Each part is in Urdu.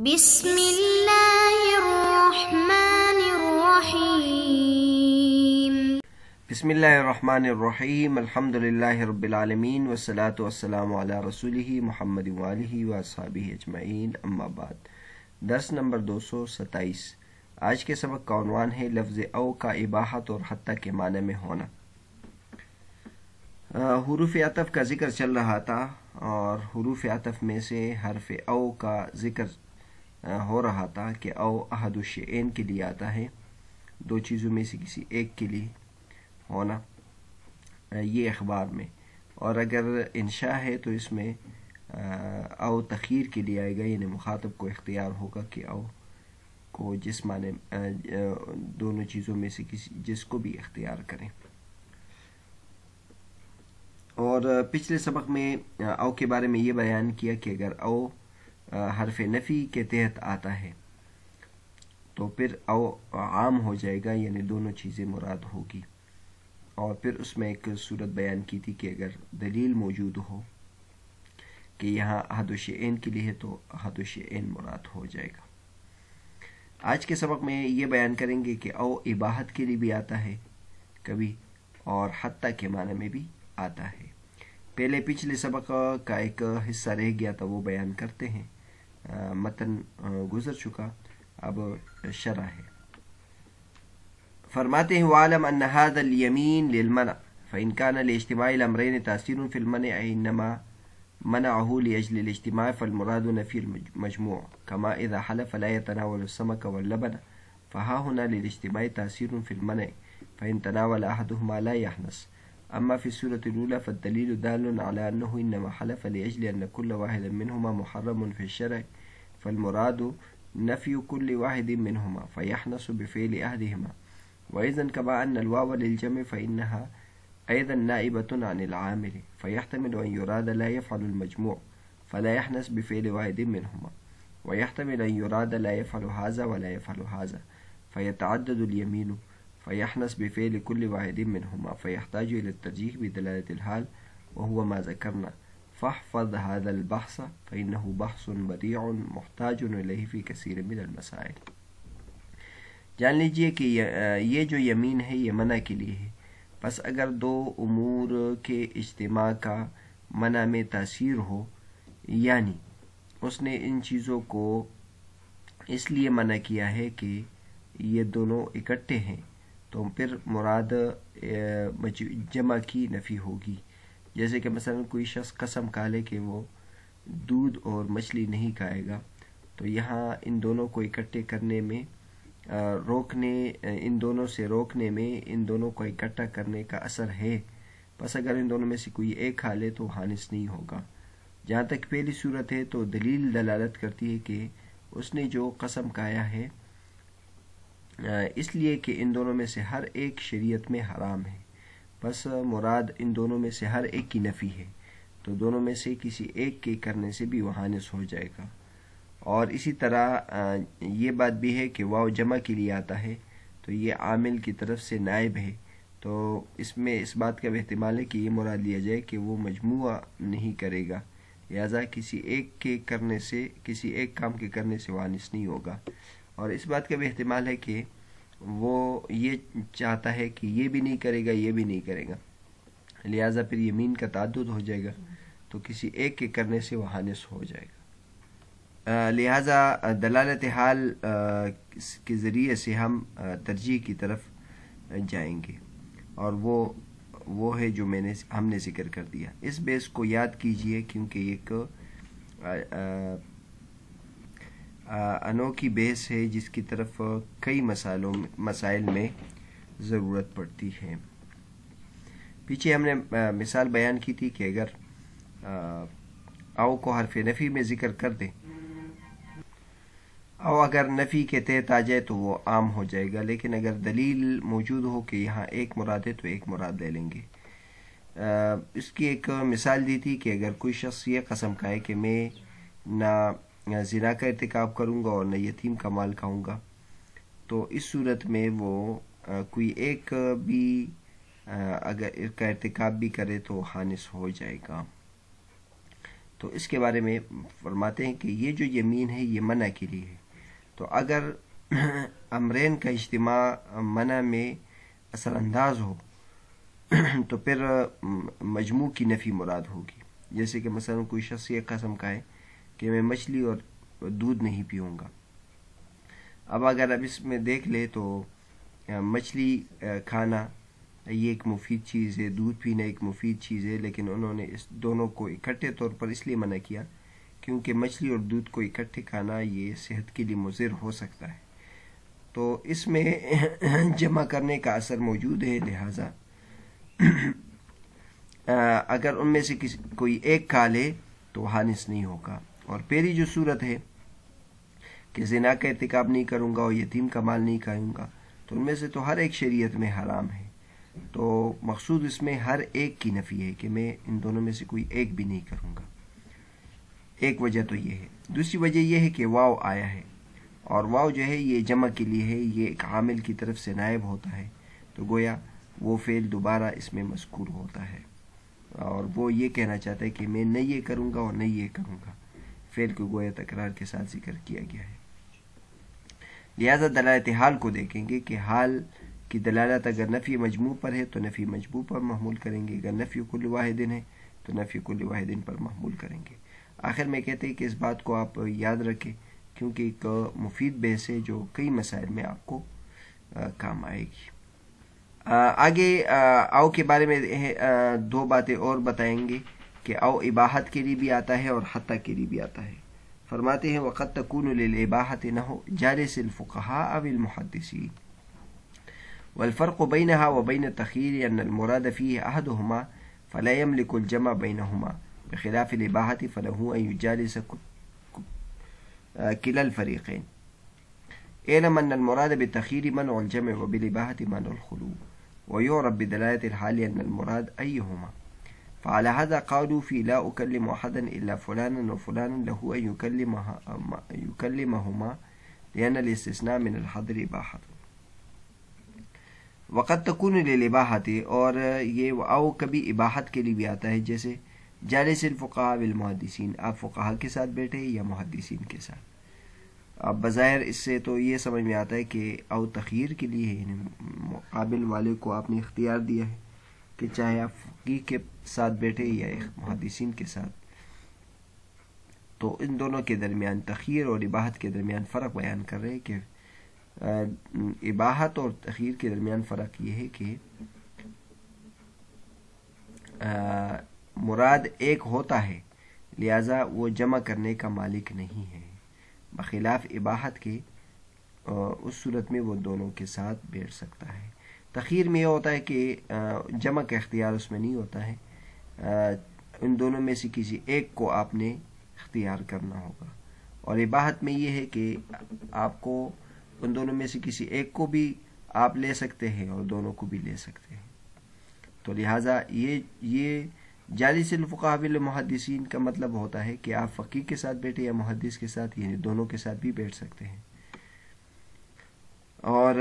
بسم اللہ الرحمن الرحیم بسم اللہ الرحمن الرحیم الحمد للہ رب العالمین والصلاة والسلام علی رسولہ محمد وآلہ واصحابہ اجمعین اما بعد۔ درس نمبر 227۔ آج کے سبق کا عنوان ہے لفظ او کا اباحت اور حتیٰ کے معنی میں ہونا۔ حروف عطف کا ذکر چل رہا تھا اور حروف عطف میں سے حرف او کا ذکر ہو رہا تھا کہ او احد الشیئین کے لیے آتا ہے، دو چیزوں میں سے کسی ایک کے لیے ہونا، یہ اخبار میں، اور اگر انشاء ہے تو اس میں او تخیر کے لیے آئے گا، یعنی مخاطب کو اختیار ہوگا کہ او کو جس معنی دونوں چیزوں میں سے کسی جس کو بھی اختیار کریں۔ اور پچھلے سبق میں او کے بارے میں یہ بیان کیا کہ اگر او حرف نفی کے تحت آتا ہے تو پھر او عام ہو جائے گا، یعنی دونوں چیزیں مراد ہوگی، اور پھر اس میں ایک صورت بیان کی تھی کہ اگر دلیل موجود ہو کہ یہاں احد الشیئین کے لیے ہے تو احد الشیئین مراد ہو جائے گا۔ آج کے سبق میں یہ بیان کریں گے کہ او اباحت کے لیے بھی آتا ہے کبھی اور حتیٰ کے معنی میں بھی آتا ہے۔ پہلے پچھلے سبق کا ایک حصہ رہ گیا تھا، وہ بیان کرتے ہیں، متن گزر چکا، اب شرح ہے۔ فرماتے ہیں وَعَلَمْ أَنَّ هَذَا الْيَمِينَ لِلْمَنْعِ فَإِنْ كَانَ لِاجْتِمَاعِ الْأَمْرَيْنِ تَأْثِيرٌ فِي الْمَنْعِ إِنَّمَا مَنَعَهُ لِأَجْلِ الْاجْتِمَاعِ فَالْمُرَادُ نَفْيُ الْمَجْمُوعِ كَمَا إِذَا حَلَفَ لَا يَتَنَاوَلُ السَّمَكَ وَاللَّبَنَ فَهَا هُنَا لِلْاجْتِمَاعِ تَأْثِيرٌ فِي الْمَنْعِ فَإِنْ تَنَاوَلَ أَحَدُهُمَا لَا يَحْنَثُ أما في السورة الأولى فالدليل دال على أنه إنما حلف لأجل أن كل واحد منهما محرم في الشرع فالمراد نفي كل واحد منهما فيحنث بفعل أحدهما، وإذن كما أن الواو للجمع فإنها أيضا نائبة عن العامل فيحتمل أن يراد لا يفعل المجموع فلا يحنث بفعل واحد منهما، ويحتمل أن يراد لا يفعل هذا ولا يفعل هذا فيتعدد اليمين فيحنث بفعل كل واحد منهما فيحتاج إلى الترجيح بدلالة الحال وهو ما ذكرنا، فاحفظ هذا البحث فإنه بحث بديع محتاج إليه في كثير من المسائل۔ جان لیجئے کہ یہ جو یمین ہے یہ منع کے لیے ہے، پس اگر دو امور کے اجتماع کا منع میں تاثیر ہو، یعنی اس نے ان چیزوں کو اس لیے منع کیا ہے کہ یہ دونوں اکٹھے ہیں، تو پھر مراد جمع کی نفی ہوگی۔ جیسے کہ مثلا کوئی شخص قسم کھا لے کہ وہ دودھ اور مچھلی نہیں کھائے گا، تو یہاں ان دونوں کو اکٹھے کرنے میں ان دونوں سے روکنے میں ان دونوں کو اکٹھا کرنے کا اثر ہے، پس اگر ان دونوں میں سے کوئی ایک کھا لے تو حانث نہیں ہوگا۔ جہاں تک پہلی صورت ہے تو دلیل دلالت کرتی ہے کہ اس نے جو قسم کھایا ہے اس لیے کہ ان دونوں میں سے ہر ایک شریعت میں حرام ہے، بس مراد ان دونوں میں سے ہر ایک کی نفی ہے، تو دونوں میں سے کسی ایک کے کرنے سے بھی وہ حانث ہو جائے گا۔ اور اسی طرح یہ بات بھی ہے کہ واو جمع کے لیے آتا ہے تو یہ عامل کی طرف سے نائب ہے، تو اس میں اس بات کا احتمال ہے کہ یہ مراد لیا جائے کہ وہ مجموعہ نہیں کرے گا، لہذا کسی ایک کام کے کرنے سے وہ حانث نہیں ہوگا۔ اور اس بات کا بھی احتمال ہے کہ وہ یہ چاہتا ہے کہ یہ بھی نہیں کرے گا یہ بھی نہیں کرے گا، لہذا پھر یمین کا تعدد ہو جائے گا تو کسی ایک کے کرنے سے وہ حانث ہو جائے گا۔ لہذا دلالت حال کے ذریعے سے ہم ترجیح کی طرف جائیں گے، اور وہ ہے جو ہم نے ذکر کر دیا۔ اس بیس کو یاد کیجئے کیونکہ ایک انوکھی بحث ہے جس کی طرف کئی مسائل میں ضرورت پڑتی ہے۔ پیچھے ہم نے مثال بیان کی تھی کہ اگر او کو حرف نفی میں ذکر کر دیں، او اگر نفی کے تحت آ جائے تو وہ عام ہو جائے گا، لیکن اگر دلیل موجود ہو کہ یہاں ایک مراد ہے تو ایک مراد لے لیں گے۔ اس کی ایک مثال دی تھی کہ اگر کوئی شخص یہ قسم کھائے کہ میں نہ زنا کا ارتکاب کروں گا اور نہ یتیم کا مال کھاؤں گا، تو اس صورت میں وہ کوئی ایک بھی اگر اس کا ارتکاب بھی کرے تو حانث ہو جائے گا۔ تو اس کے بارے میں فرماتے ہیں کہ یہ جو یمین ہے یہ منع کے لیے ہے. تو اگر امرین کا اجتماع منع میں اثر انداز ہو تو پھر مجموع کی نفی مراد ہوگی. جیسے کہ مثلا کوئی شخص یہ قسم کا ہے کہ میں مچھلی اور دودھ نہیں پیوں گا. اب اس میں دیکھ لے تو مچھلی کھانا یہ ایک مفید چیز ہے، دودھ پینا ایک مفید چیز ہے، لیکن انہوں نے اس دونوں کو اکٹھے طور پر اس لیے منع کیا کیونکہ مچھلی اور دودھ کو اکٹھے کھانا یہ صحت کے لیے مضر ہو سکتا ہے. تو اس میں جمع کرنے کا اثر موجود ہے، لہذا اگر ان میں سے کوئی ایک کھا لے تو حانث نہیں ہوگا. اور پہلی جو صورت ہے کہ زنا کا ارتکاب نہیں کروں گا اور یتیم کا مال نہیں کھاؤں گا، تو ان میں سے تو ہر ایک شریعت میں حرام ہے. تو مقصود اس میں ہر ایک کی نفی ہے کہ میں ان دونوں میں سے کوئی ایک بھی نہیں کروں گا. ایک وجہ تو یہ ہے. دوسری وجہ یہ ہے کہ واو آیا ہے، اور واو جو ہے یہ جمع کے لیے ہے، یہ ایک عامل کی طرف سے نائب ہوتا ہے، تو گویا وہ فعل دوبارہ اس میں مذکور ہوتا ہے، اور وہ یہ کہنا چاہتا ہے کہ میں نہ یہ کروں گا اور نہ یہ کروں گا. فعل کو گویا تکرار کے ساتھ ذکر کیا گیا ہے. لہذا دلالت حال کو دیکھیں گے کہ حال کی دلالت اگر نفی مجموع پر ہے تو نفی مجموع پر محمول کریں گے، اگر نفی کل واحد ہے تو نفی کل واحد پر محمول کریں گے. آخر میں کہتے ہیں کہ اس بات کو آپ یاد رکھیں کیونکہ ایک مفید بحث ہے جو کئی مسائل میں آپ کو کام آئے گی. آگے او کے بارے میں دو باتیں اور بتائیں گے کہ او اباحت کے لیے بھی آتا ہے اور حتی کے لیے بھی آتا ہے. فرماتے ہیں وقد تكون للإباحة نحو جالس الفقهاء أو المحدثين، والفرق بينها وبين التخيير أن المراد فيه أحدهما فلا يملك الجمع بينهما، بخلاف الإباحة فله أن يجالس كلا الفريقين. اعلم أن المراد بالتخيير منع الجمع وبالإباحة منع الخلو، ويعرف بدلالة الحال أن المراد أيهما. فعلى هذا قالوا في لا أكلم أحدا إلا فلانا وفلانا له أن يكلمهما لأن الاستثناء من الحظر إباحة. وقد تكون للإباحة، اور یہ او کبھی اباحت کے لیے بھی آتا ہے، جیسے جالس الفقهاء بالمحدثین، آپ فقہا کے ساتھ بیٹھے یا محدثین کے ساتھ. اب بظاہر اس سے تو یہ سمجھ میں آتا ہے کہ او تخیر کے لیے ہے، یعنی مقابل والے کو آپ نے اختیار دیا ہے کہ چاہے آپ فقیہ کے ساتھ بیٹھے یا محدثین کے ساتھ. تو ان دونوں کے درمیان تخیر اور اباحت کے درمیان فرق بیان کر رہے ہیں کہ اباحت اور تخیر کے درمیان فرق یہ ہے کہ مراد ایک ہوتا ہے لہذا وہ جمع کرنے کا مالک نہیں ہے، بخلاف اباحت کے اس صورت میں وہ دونوں کے ساتھ بیٹھ سکتا ہے. تخیر میں یہ ہوتا ہے کہ جمع کا اختیار اس میں نہیں ہوتا ہے، ان دونوں میں سے کسی ایک کو آپ نے اختیار کرنا ہوگا. اور اباحت میں یہ ہے کہ آپ کو ان دونوں میں سے کسی ایک کو بھی آپ لے سکتے ہیں اور دونوں کو بھی لے سکتے ہیں. تو لہٰذا یہ جالس الفقهاء بالمحدثین کا مطلب ہوتا ہے کہ آپ فقیہ کے ساتھ بیٹھے یا محدث کے ساتھ، یعنی دونوں کے ساتھ بھی بیٹھ سکتے ہیں. اور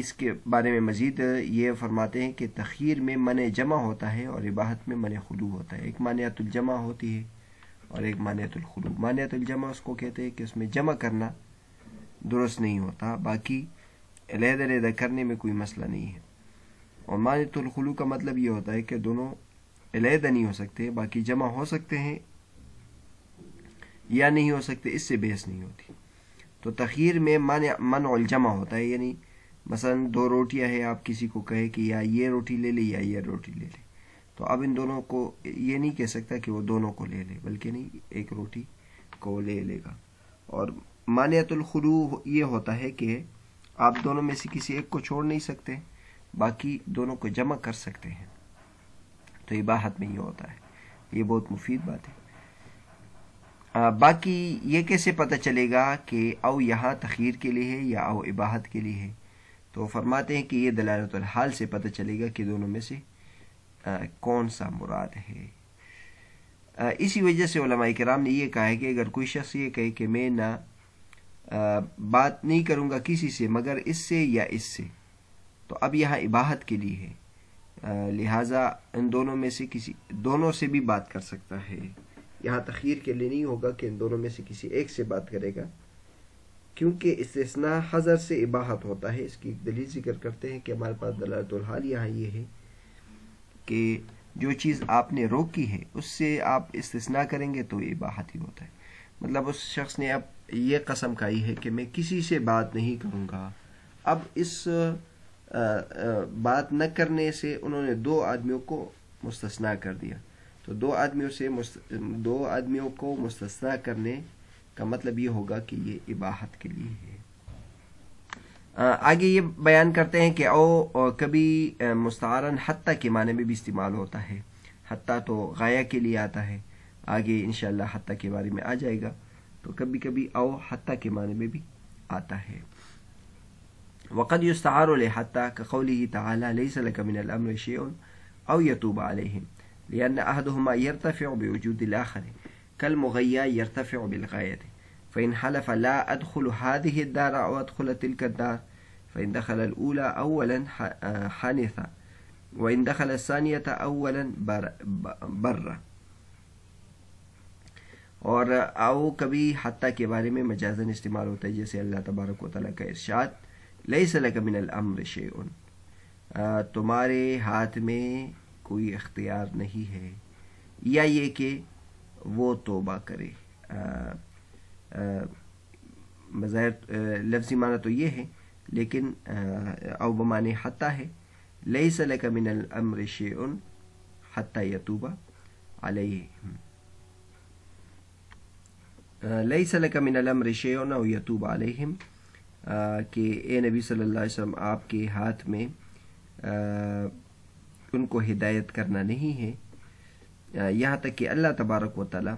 اس کے بارے میں مزید یہ فرماتے ہیں کہ تخیر میں منع جمع ہوتا ہے اور اباحت میں منع خلو ہوتا ہے. ایک مانعۃ الجمع ہوتی ہے اور ایک مانعۃ الخلو. مانعۃ الجمع اس کو کہتے ہیں کہ اس میں جمع کرنا درست نہیں ہوتا، باقی علیحدہ علیحدہ کرنے میں کوئی مسئلہ نہیں ہے. اور مانعۃ الخلو کا مطلب یہ ہوتا ہے کہ دونوں علیحدہ نہیں ہو سکتے، باقی جمع ہو سکتے ہیں یا نہیں ہو سکتے، اس سے بحث نہیں ہوتی. تو تخیر میں منع الجمع ہوتا ہے، یعنی مثلا دو روٹیاں ہیں، آپ کسی کو کہے کہ یا یہ روٹی لے لے یا یہ روٹی لے لے، تو اب ان دونوں کو یہ نہیں کہہ سکتا کہ وہ دونوں کو لے لے، بلکہ نہیں، ایک روٹی کو لے لے گا. اور مانعۃ الخلو یہ ہوتا ہے کہ آپ دونوں میں سے کسی ایک کو چھوڑ نہیں سکتے، باقی دونوں کو جمع کر سکتے ہیں. تو اباحت میں یہ ہوتا ہے. یہ بہت مفید بات ہے. باقی یہ کیسے پتہ چلے گا کہ او یہاں تخیر کے لیے ہے یا او اباحت کے لیے ہے؟ تو فرماتے ہیں کہ یہ دلالت الحال سے پتہ چلے گا کہ دونوں میں سے کون سا مراد ہے. اسی وجہ سے علماء کرام نے یہ کہا ہے کہ اگر کوئی شخص یہ کہے کہ میں نہ بات نہیں کروں گا کسی سے مگر اس سے یا اس سے، تو اب یہاں اباحت کے لیے ہے، لہٰذا ان دونوں میں سے کسی دونوں سے بھی بات کر سکتا ہے، یہاں تخیر کے لیے نہیں ہوگا کہ ان دونوں میں سے کسی ایک سے بات کرے گا، کیونکہ استثناء حضر سے اباحت ہوتا ہے۔ اس کی ایک دلیل ذکر کرتے ہیں کہ ہمارے پاس دلالت الحال یہاں یہ ہے کہ جو چیز آپ نے روکی ہے اس سے آپ استثناء کریں گے تو اباحت ہی ہوتا ہے۔ مطلب اس شخص نے اب یہ قسم کھائی ہے کہ میں کسی سے بات نہیں کروں گا، اب اس بات نہ کرنے سے انہوں نے دو آدمیوں کو مستثنیٰ کر دیا، تو دو آدمیوں کو مستثنیٰ کرنے کا مطلب یہ ہوگا کہ یہ اباحت کے لیے ہے۔ آگے یہ بیان کرتے ہیں کہ او کبھی مستعارن حتیٰ کے معنی میں بھی استعمال ہوتا ہے۔ حتیٰ تو غایہ کے لیے آتا ہے، آگے انشاءاللہ حتیٰ کے بارے میں آ جائے گا، تو کبھی کبھی او حتیٰ کے معنی میں بھی آتا ہے۔ وقد يستعار لحتى كقوله تعالى ليس لك من الأمر شيء أو يتوب عليهم لأن أحدهما يرتفع بوجود الآخر كالمغيّى يرتفع بالغاية، فإن حلف لا أدخل هذه الدار أو أدخل تلك الدار فإن دخل الأولى أولا حنث وإن دخل الثانية أولا بر۔ اور او کبھی حتیٰ کے بارے میں مجازن استعمال ہوتا ہے، جیسے اللہ تبارک و تعالیٰ کا ارشاد لیس لک من الامر شیء، تمہارے ہاتھ میں کوئی اختیار نہیں ہے، یا یہ کہ وہ توبہ کرے۔ بظاہر لفظی معنی تو یہ ہے، لیکن او بمعنی حتیٰ ہے، لیس لک من الامر شیء حتی یتوب علیہم، لیس لک من الامر شیء او یتوب علیہم، کہ اے نبی صلی اللہ علیہ وسلم آپ کے ہاتھ میں ان کو ہدایت کرنا نہیں ہے، یہاں تک کہ اللہ تبارک و تعالیٰ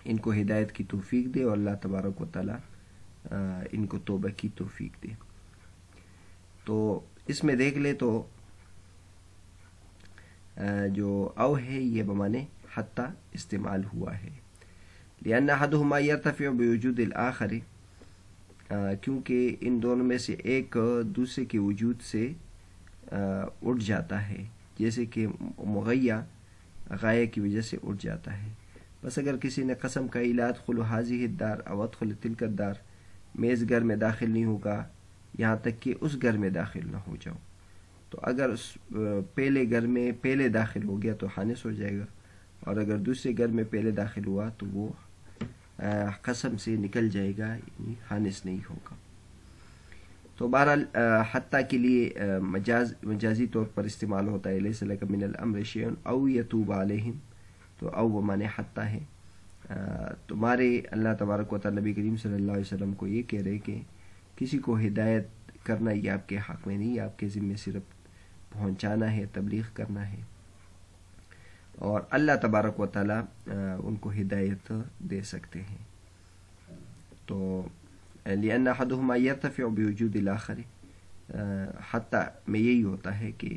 ان کو ہدایت کی توفیق دے، اور اللہ تبارک و تعالیٰ ان کو توبہ کی توفیق دے۔ تو اس میں دیکھ لے تو جو او ہے یہ بمانے حتیٰ استعمال ہوا ہے، لأن أحدهما يرتفع بوجود الآخر، کیونکہ ان دونوں میں سے ایک دوسرے کے وجود سے اٹھ جاتا ہے، جیسے کہ مغیّہ غایہ کی وجہ سے اٹھ جاتا ہے۔ بس اگر کسی نے قسم کہی لا ادخل هذه الدار او ادخل تلك الدار، میں اس گھر میں داخل نہیں ہوگا یہاں تک کہ اس گھر میں داخل نہ ہو جاؤں، تو اگر اس پہلے گھر میں پہلے داخل ہو گیا تو حانث ہو جائے گا، اور اگر دوسرے گھر میں پہلے داخل ہوا تو وہ قسم سے نکل جائے گا، یعنی حانث نہیں ہوگا۔ تو بہرحال حتیٰ کے لیے مجازی طور پر استعمال ہوتا ہے، لیس لک من الامر شیء او یتوب علیہم، تو او بمعنی حتیٰ ہے۔ تمہارے اللہ تبارک و تعالی نبی کریم صلی اللہ علیہ وسلم کو یہ کہہ رہے کہ کسی کو ہدایت کرنا یہ آپ کے حق میں نہیں، آپ کے ذمہ صرف پہنچانا ہے، تبلیغ کرنا ہے، اور اللہ تبارک و تعالیٰ ان کو ہدایت دے سکتے ہیں۔ تو لأن أحدهما يرتفع بوجود الآخر، حتیٰ میں یہی ہوتا ہے کہ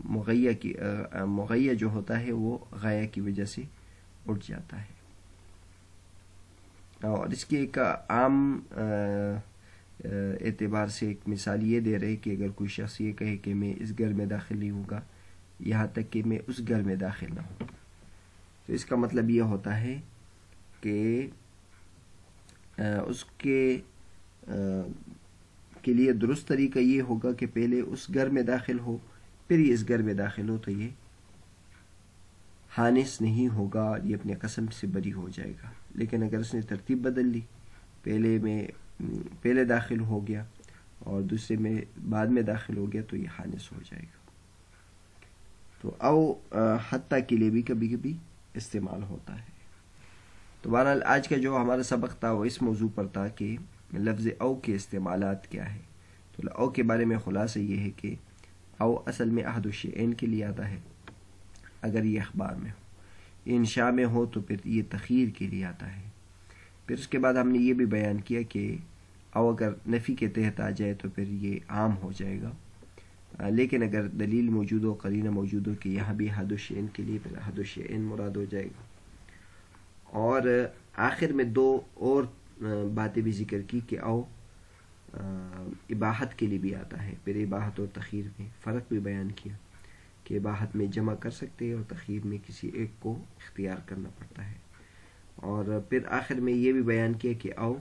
مغیّہ جو ہوتا ہے وہ غایہ کی وجہ سے اٹھ جاتا ہے۔ اور اس کے ایک عام اعتبار سے ایک مثال یہ دے رہے کہ اگر کوئی شخص یہ کہے کہ میں اس گھر میں داخل نہیں ہوگا یہاں تک کہ میں اس گھر میں داخل نہ ہوں، تو اس کا مطلب یہ ہوتا ہے کہ اس کے لیے درست طریقہ یہ ہوگا کہ پہلے اس گھر میں داخل ہو، پھر یہ اس گھر میں داخل ہو، تو یہ حانث نہیں ہوگا، یہ اپنے قسم سے بری ہو جائے گا۔ لیکن اگر اس نے ترتیب بدل لی، پہلے داخل ہو گیا اور دوسرے میں بعد میں داخل ہو گیا، تو یہ حانث ہو جائے گا۔ تو او حتیٰ کے لیے بھی کبھی کبھی استعمال ہوتا ہے۔ تو بہرحال آج کا جو ہمارا سبق تھا وہ اس موضوع پر تھا کہ لفظ او کے استعمالات کیا ہے۔ تو او کے بارے میں خلاصہ یہ ہے کہ او اصل میں احد الشیئین کے لیے آتا ہے اگر یہ اخبار میں ہو، انشاء میں ہو تو پھر یہ تخیر کے لیے آتا ہے۔ پھر اس کے بعد ہم نے یہ بھی بیان کیا کہ او اگر نفی کے تحت آ جائے تو پھر یہ عام ہو جائے گا، لیکن اگر دلیل موجود ہو، قرینہ موجود ہو کہ یہاں بھی احد الشیئین کے لیے، پھر احد الشیئین مراد ہو جائے گا۔ اور آخر میں دو اور باتیں بھی ذکر کی کہ او اباحت کے لیے بھی آتا ہے، پھر اباحت اور تخیر میں فرق بھی بیان کیا کہ اباحت میں جمع کر سکتے ہیں اور تخییر میں کسی ایک کو اختیار کرنا پڑتا ہے. اور پھر آخر میں یہ بھی بیان کیا کہ او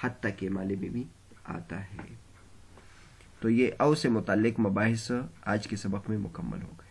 حتیٰ کے معنی میں بھی آتا ہے. تو یہ او سے متعلق مباحث آج کے سبق میں مکمل ہو گئے.